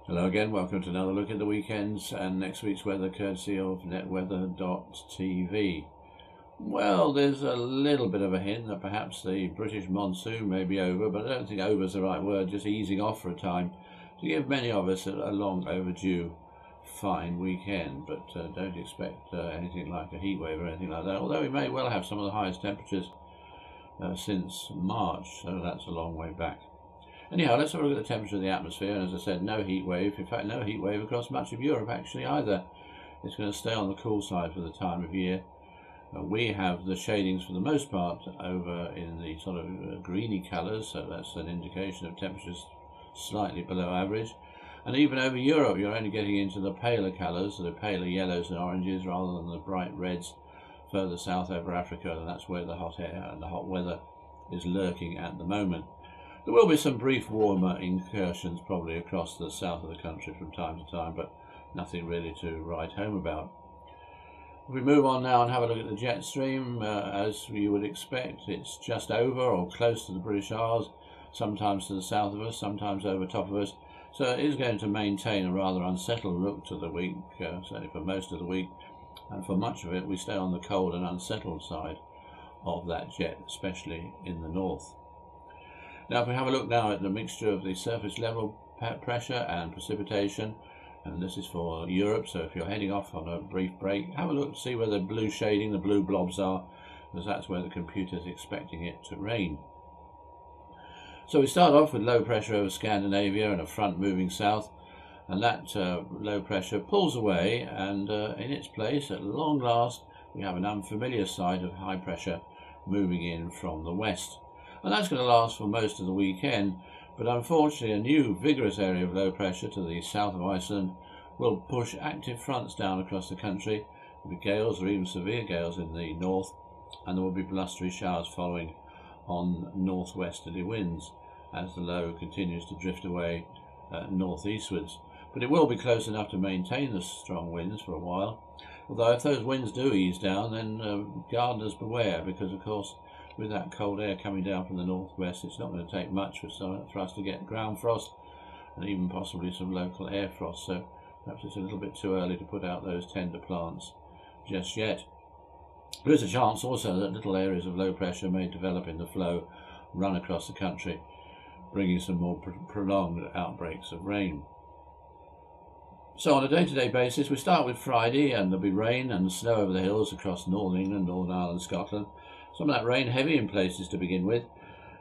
Hello again, welcome to another look at the weekends and next week's weather courtesy of Netweather.tv. Well, there's a little bit of a hint that perhaps the British monsoon may be over, but I don't think over is the right word, just easing off for a time to give many of us a long overdue fine weekend, but don't expect anything like a heat wave or anything like that, although we may well have some of the highest temperatures since March, so that's a long way back. Anyhow, let's have a look at the temperature of the atmosphere, and as I said, no heat wave. In fact, no heat wave across much of Europe actually either. It's going to stay on the cool side for the time of year. We have the shadings for the most part over in the sort of greeny colours, so that's an indication of temperatures slightly below average. And even over Europe, you're only getting into the paler colours, the paler yellows and oranges, rather than the bright reds further south over Africa, and that's where the hot air and the hot weather is lurking at the moment. There will be some brief warmer incursions probably across the south of the country from time to time, but nothing really to write home about. If we move on now and have a look at the jet stream, as you would expect, it's just over or close to the British Isles, sometimes to the south of us, sometimes over top of us. So it is going to maintain a rather unsettled look to the week, certainly for most of the week, and for much of it we stay on the cold and unsettled side of that jet, especially in the north. Now if we have a look now at the mixture of the surface level pressure and precipitation, and this is for Europe, so if you're heading off on a brief break, have a look to see where the blue shading, the blue blobs are, because that's where the computer is expecting it to rain. So we start off with low pressure over Scandinavia and a front moving south, and that low pressure pulls away, and in its place, at long last, we have an unfamiliar sight of high pressure moving in from the west. And that's going to last for most of the weekend, but unfortunately a new vigorous area of low pressure to the south of Iceland will push active fronts down across the country. There will be gales or even severe gales in the north, and there will be blustery showers following on northwesterly winds as the low continues to drift away northeastwards. But it will be close enough to maintain the strong winds for a while, although if those winds do ease down, then gardeners beware, because of course with that cold air coming down from the northwest, it's not going to take much for us to get ground frost and even possibly some local air frost, so perhaps it's a little bit too early to put out those tender plants just yet. There is a chance also that little areas of low pressure may develop in the flow, run across the country, bringing some more prolonged outbreaks of rain. So on a day-to-day basis, we start with Friday, and there'll be rain and snow over the hills across northern England, Northern Ireland, Scotland. Some of that rain heavy in places to begin with.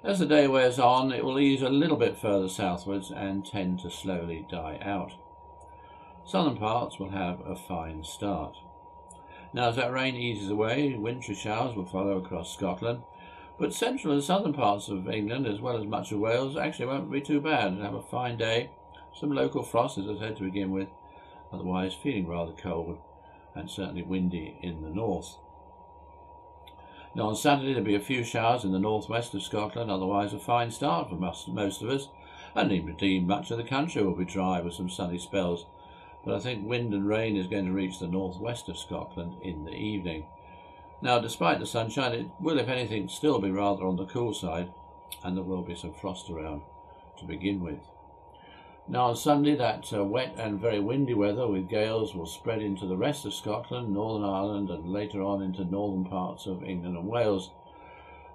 As the day wears on, it will ease a little bit further southwards and tend to slowly die out. Southern parts will have a fine start. Now as that rain eases away, wintry showers will follow across Scotland, but central and southern parts of England, as well as much of Wales, actually won't be too bad. We'll have a fine day, some local frost, as I said, to begin with, otherwise feeling rather cold and certainly windy in the north. Now on Saturday there'll be a few showers in the northwest of Scotland, otherwise a fine start for most of us, and indeed much of the country will be dry with some sunny spells, but I think wind and rain is going to reach the northwest of Scotland in the evening. Now despite the sunshine, it will, if anything, still be rather on the cool side, and there will be some frost around to begin with. Now on Sunday, that wet and very windy weather with gales will spread into the rest of Scotland, Northern Ireland, and later on into northern parts of England and Wales.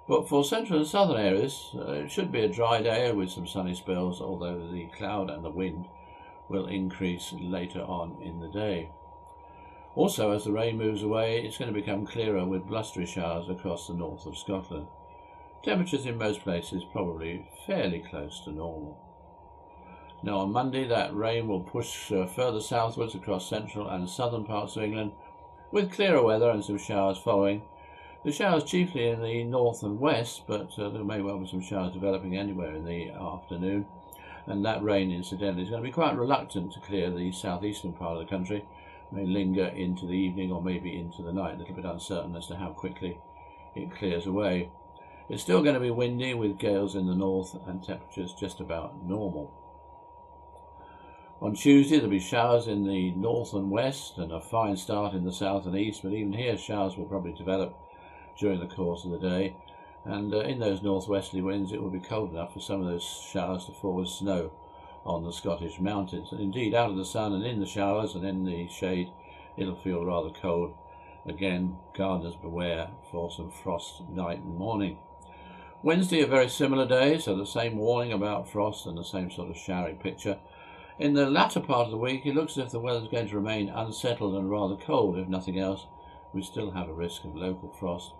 But for central and southern areas, it should be a dry day with some sunny spells, although the cloud and the wind will increase later on in the day. Also, as the rain moves away, it's going to become clearer with blustery showers across the north of Scotland. Temperatures in most places probably fairly close to normal. Now on Monday, that rain will push further southwards across central and southern parts of England, with clearer weather and some showers following. The showers chiefly in the north and west, but there may well be some showers developing anywhere in the afternoon. And that rain, incidentally, is going to be quite reluctant to clear the southeastern part of the country. It may linger into the evening or maybe into the night, a little bit uncertain as to how quickly it clears away. It's still going to be windy with gales in the north and temperatures just about normal. On Tuesday there'll be showers in the north and west and a fine start in the south and east, but even here showers will probably develop during the course of the day, and in those northwesterly winds it will be cold enough for some of those showers to fall as snow on the Scottish mountains. And indeed, out of the sun and in the showers and in the shade, it'll feel rather cold. Again, gardeners beware for some frost night and morning. Wednesday, a very similar day, so the same warning about frost and the same sort of showery picture. In the latter part of the week, it looks as if the weather's going to remain unsettled and rather cold. If nothing else, we still have a risk of local frost,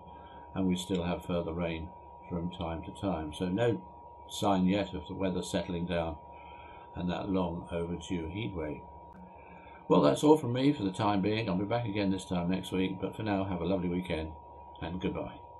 and we still have further rain from time to time. So no sign yet of the weather settling down and that long overdue heat wave. Well, that's all from me for the time being. I'll be back again this time next week, but for now, have a lovely weekend and goodbye.